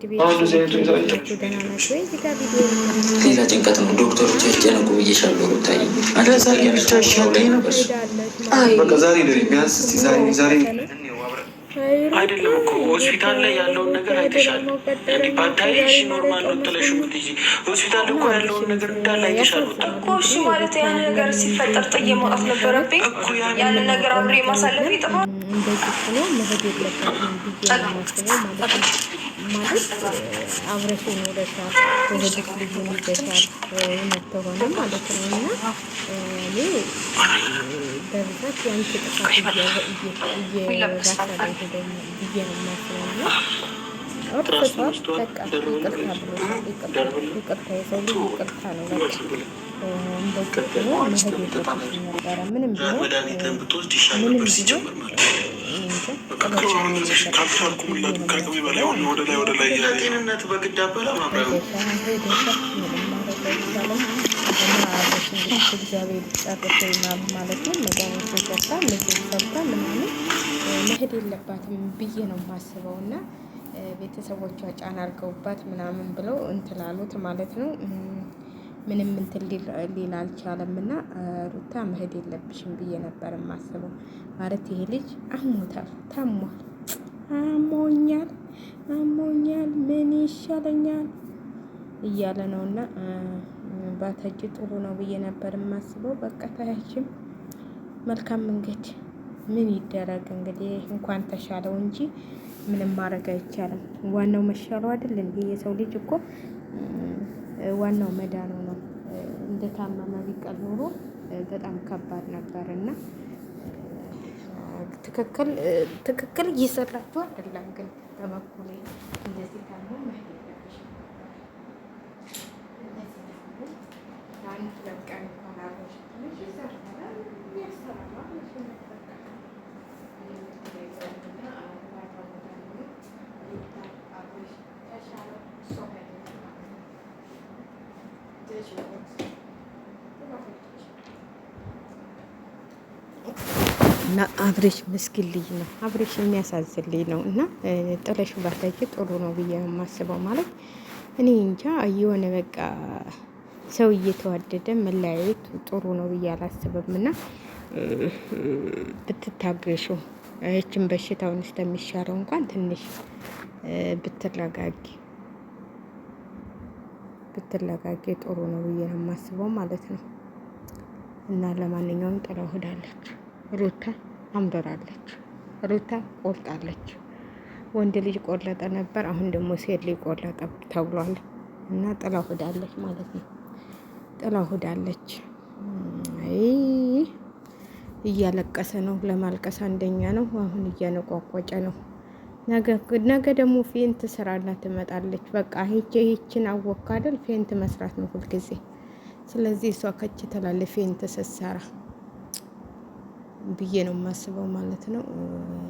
ውድ ቤተሰቦች ናችሁ? ደህና ናችሁ ወይ? እዚህ ጋር ቪዲዮ ሌላ ጭንቀት ነው። ዶክተሮች ያስጨነቁ ብዬሻለሁ። ሩታዬ አይደለም እኮ ሆስፒታል ላይ ያለውን ነገር አይተሻል። ባታይሽ ኖርማል ነው ጥለሽ ምትይጂ። ሆስፒታል እኮ ያለውን ነገር እንዳለ አይተሻል እኮ። እሺ ማለት ያን ነገር ሲፈጠር ጥዬ መውጣት ነበረብኝ። ያንን ነገር አብሬ ማሳለፍ ይጥፋል። እንደዚህ ብሎ መሄድ የለበትም ብዬ ነው የማስበው ማለት ነው። ማለት አብረሽ ኖረሻል፣ በሆድሽ ልጁን ይዘሻል እውነት ከሆነ ማለት ነው። እና እኔ በብዛት ያንቺ ጥፋት እየራሳለ ሄደ ብዬ ነው የማስበው። እና እርሷ በቃ ይቅርታ የሰው ልጅ ይቅርታ ነው በቃ እንደዚህ ብሎ መሄድ የለበትም ነበረ። ምንም ቢሆን ጤንነት በግድ አበላ እግዚአብሔር ጨርሶ ማለት ነው። መድኃኒት ሰርታ ምግብ ሰርታ ምናምን መሄድ የለባትም ብዬ ነው የማስበው። እና ቤተሰቦቿ ጫና አድርገውባት ምናምን ብለው እንትላሉት ማለት ነው። ምንም እንትን ሊል አልቻለም። እና ሩታ መሄድ የለብሽም ብዬ ነበር የማስበው። ማለት ይሄ ልጅ አሞታል፣ ታሟል፣ አሞኛል ምን ይሻለኛል እያለ ነው። እና ባተጅ ጥሩ ነው ብዬ ነበር የማስበው። በቃ ታያችም መልካም መንገድ ምን ይደረግ እንግዲህ። እንኳን ተሻለው እንጂ ምንም ማድረግ አይቻልም። ዋናው መሻለው አይደል እንዴ? የሰው ልጅ እኮ ዋናው መዳኑ ነው። እንደታመመ ቢቀር ኖሮ በጣም ከባድ ነበር። እና ትክክል እየሰራችሁ አይደለም። ግን በበኩሌ እንደዚህ ታሞ መሄድ የለብሽም። አንድ ለቀን እንኳን አብረሽ ትንሽ ይሰራል ያሰራል እና አብሬሽ ምስኪን ልጅ ነው። አብሬሽ የሚያሳዝን ልጅ ነው። እና ጥለሽ ባታጅ ጥሩ ነው ብዬ የማስበው። ማለት እኔ እንጃ የሆነ በቃ ሰው እየተዋደደ መለያየት ጥሩ ነው ብዬ አላስብም። እና ብትታገሹ ይህችን በሽታውን እስከሚሻለው እንኳን ትንሽ ብትረጋጊ ጥሩ ነው ብዬ ነው የማስበው ማለት ነው። እና ለማንኛውም ጥላው ሄዳለች። ሩታ አምረራለች። ሩታ ቆርጣለች። ወንድ ልጅ ቆረጠ ነበር፣ አሁን ደግሞ ሴት ልጅ ቆረጠ ተብሏል። እና ጥላው ሄዳለች ማለት ነው። ጥላው ሄዳለች። እያለቀሰ ነው። ለማልቀስ አንደኛ ነው። አሁን እያነቋቋጨ ነው። ነገ ደግሞ ፌንት ስራና ትመጣለች። በቃ ይችን አወካ አይደል? ፌንት መስራት ነው ሁልጊዜ። ስለዚህ እሷ ከች ተላለ ፌንት ስትሰራ ብዬ ነው የማስበው ማለት ነው።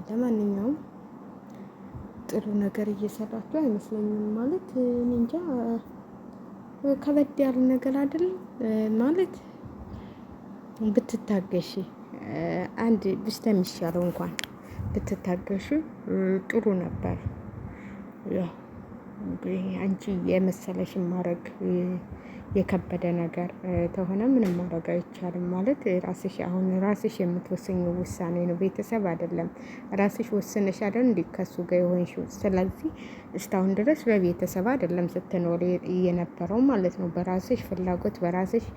ለማንኛውም ጥሩ ነገር እየሰራችሁ አይመስለኝም። ማለት እንጃ ከበድ ያለ ነገር አይደል ማለት ብትታገሺ አንድ ብስተሚሻለው እንኳን ብትታገሺ ጥሩ ነበር። ያው አንቺ የመሰለሽን ማድረግ የከበደ ነገር ተሆነ ምንም ማድረግ አይቻልም። ማለት ራስሽ አሁን ራስሽ የምትወስኚው ውሳኔ ነው። ቤተሰብ አይደለም። ራስሽ ወስነሽ አይደል እንዴ ከሱ ጋር የሆንሽው። ስለዚህ እስካሁን ድረስ በቤተሰብ አይደለም ስትኖር የነበረው ማለት ነው። በራስሽ ፍላጎት በራስሽ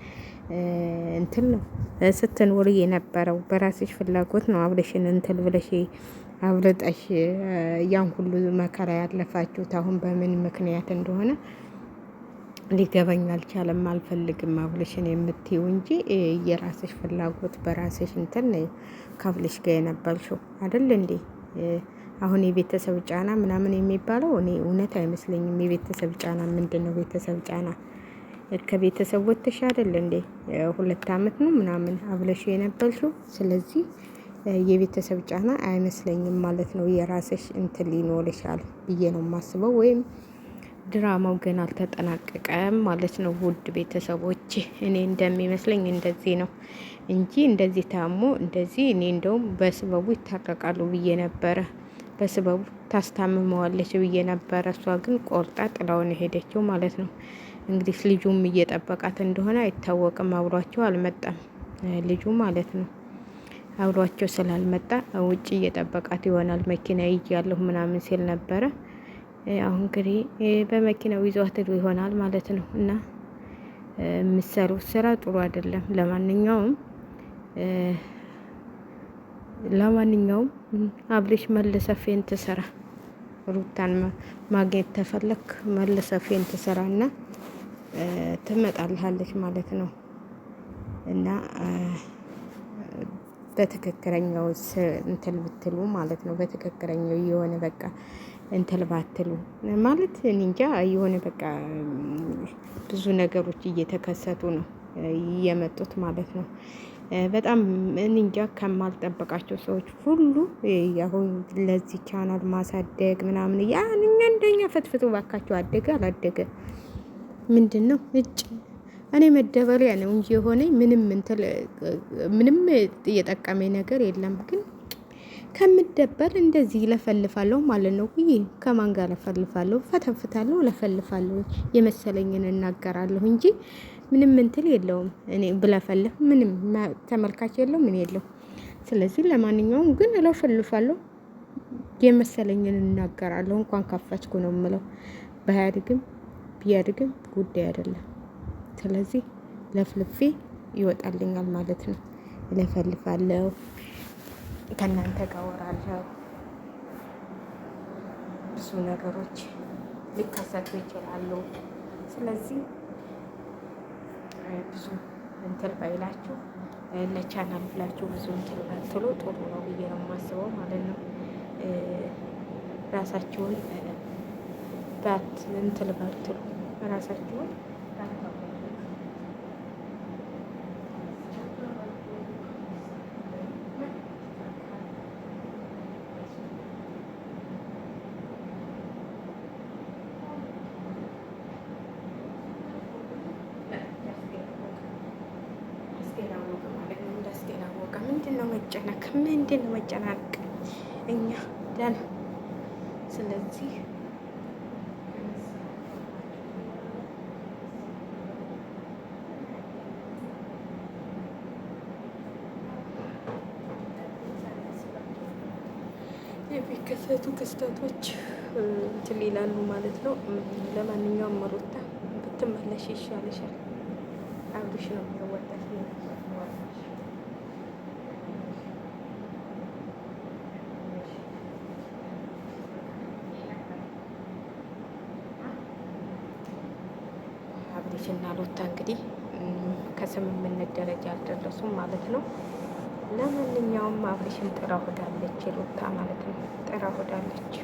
እንትን ነው ስትኖር የነበረው። በራስሽ ፍላጎት ነው አብረሽን እንትን ብለሽ አብልጠሽ ያን ሁሉ መከራ ያለፋችሁት። አሁን በምን ምክንያት እንደሆነ ሊገባኝ አልቻለም። አልፈልግም አብልሽን የምትይው እንጂ የራስሽ ፍላጎት በራስሽ እንትን ካብልሽ ጋር የነበርሽው አይደል እንዴ? አሁን የቤተሰብ ጫና ምናምን የሚባለው እኔ እውነት አይመስለኝም። የቤተሰብ ጫና ምንድን ነው? ቤተሰብ ጫና ከቤተሰብ ወጥተሽ አይደል እንዴ? 2 አመት ነው ምናምን አብለሽው የነበርሽው። ስለዚህ የቤተሰብ ጫና አይመስለኝም ማለት ነው። የራስሽ እንትን ሊኖርሻል ብዬ ነው የማስበው። ወይም ድራማው ገና አልተጠናቀቀም ማለት ነው። ውድ ቤተሰቦች እኔ እንደሚመስለኝ እንደዚህ ነው እንጂ እንደዚህ ታሞ እንደዚህ እኔ እንደውም በስበቡ ይታረቃሉ ብዬ ነበረ። በስበቡ ታስታምመዋለች ብዬ ነበረ። እሷ ግን ቆርጣ ጥላውን ሄደችው ማለት ነው። እንግዲህ ልጁም እየጠበቃት እንደሆነ አይታወቅም። አብሯቸው አልመጣም ልጁ ማለት ነው። አብሯቸው ስላልመጣ ውጭ እየጠበቃት ይሆናል። መኪና ይዣለሁ ምናምን ሲል ነበረ። አሁን እንግዲህ በመኪናው ይዟት ይሆናል ማለት ነው። እና የምትሰሩት ስራ ጥሩ አይደለም። ለማንኛውም አብርሽ መልሰ ፌንት ስራ፣ ሩታን ማግኘት ተፈለክ መልሰ ፌንት ስራ እና ትመጣልሃለች ማለት ነው። እና በትክክለኛው እንትን ብትሉ ማለት ነው። በትክክለኛው የሆነ በቃ እንትን ባትሉ ማለት እኔ እንጃ የሆነ በቃ ብዙ ነገሮች እየተከሰቱ ነው የመጡት ማለት ነው። በጣም እኔ እንጃ ከማልጠበቃቸው ሰዎች ሁሉ አሁን ለዚህ ቻናል ማሳደግ ምናምን ያን እኛ እንደኛ ፈትፍቶ ባካቸው አደገ አላደገ ምንድን ነው እጭ እኔ መደበሪያ ነው እንጂ የሆነኝ ምንም የጠቀመኝ ነገር የለም። ግን ከምደበል እንደዚህ ለፈልፋለሁ ማለት ነው። ከማን ጋር ለፈልፋለሁ? ፈተፍታለሁ፣ ለፈልፋለሁ፣ የመሰለኝን እናገራለሁ እንጂ ምንም እንትን የለውም። እኔ ብለፈልፍ ምንም ተመልካች የለው ምን የለው። ስለዚህ ለማንኛውም ግን እለፈልፋለሁ፣ የመሰለኝን እናገራለሁ። እንኳን ከፈትኩ ነው የምለው። ባያድግም ቢያድግም ጉዳይ አይደለም። ስለዚህ ለፍልፌ ይወጣልኛል ማለት ነው። እለፈልፋለሁ፣ ከእናንተ ጋር አወራለሁ። ብዙ ነገሮች ሊከሰቱ ይችላሉ። ስለዚህ ብዙ እንትን ባይላችሁ ለቻናል ብላችሁ ብዙ እንትን ባትሉ ጥሩ ነው ብዬ ነው የማስበው ማለት ነው። ራሳችሁን እንትን ባትሉ ራሳችሁን ምንድን ነው መጨነቅ? ምንድን ነው መጨናነቅ? እኛ ደህና። ስለዚህ የሚከሰቱ ክስተቶች እንትን ይላሉ ማለት ነው። ለማንኛውም ሩታ ብትመለሽ ይሻልሻል። አብርሽ ነው የሚያወጣሽ። አብርሽ እና ሩታ እንግዲህ ከስምምነት ደረጃ አልደረሱም ማለት ነው። ለማንኛውም አብርሽን ጥራ ሆዳለች ሩታ ማለት ነው። ጥራ ሆዳለች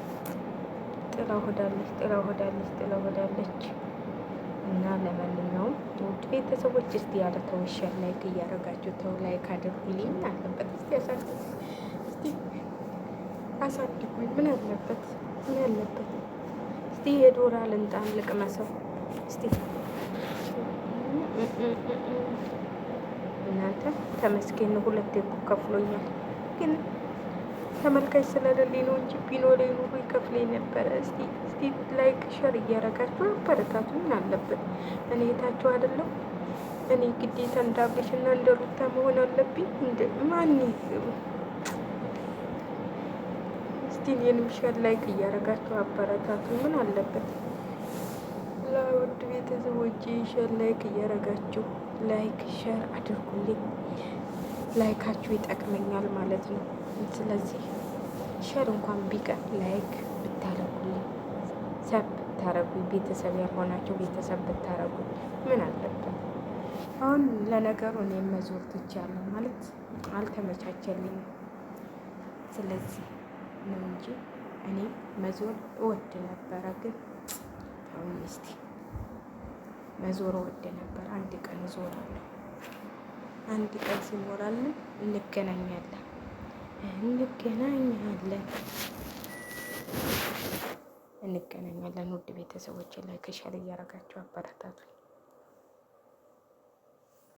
እና ለማንኛውም ውድ ቤተሰቦች እስቲ ያለ ተውሻል ላይክ እያደረጋችሁ ተው ላይክ አድርጉልኝ። አለበት እስቲ አሳድጉኝ። ምን አለበት እስቲ የዶላር ልንጣን ልቅመሰው እስቲ እናንተ ተመስገን ነው። ሁለቴ እኮ ከፍሎኛል፣ ግን ተመልካች ስለሌለኝ ነው እንጂ ቢኖረኝ ኑሮ ይከፍለኝ ነበረ። እስቲ ላይክ ሸር እያረጋችሁ አበረታቱ። ምን አለበት? እኔ የታችሁ አይደለም? እኔ ግዴታ እንደ አብርሽ እና እንደ ሩታ መሆን አለብኝ? እንደ ማን? እስቲ እኔንም ሸር ላይክ እያረጋችሁ አበረታቱ። ምን አለበት? ለውድ ቤተሰቦቼ ሸር ላይክ እያረጋችሁ ላይክ ሸር አድርጉልኝ። ላይካችሁ ይጠቅመኛል ማለት ነው። ስለዚህ ሸር እንኳን ቢቀር ላይክ ብታረጉልኝ፣ ሰብ ብታረጉኝ፣ ቤተሰብ ያልሆናችሁ ቤተሰብ ብታረጉኝ ምን አለበት? አሁን ለነገሩ እኔ መዞር ትቻለሁ ማለት አልተመቻቸልኝም። ስለዚህ ነው እንጂ እኔ መዞር እወድ ነበረ። ግን አሁን እስቲ መዞር እወድ ነበር። አንድ ቀን እዞራለሁ። አንድ ቀን ሲሞላልን እንገናኛለን። ውድ ቤተሰቦች ላይ ከሻለ እያረጋችሁ አበረታቱኝ።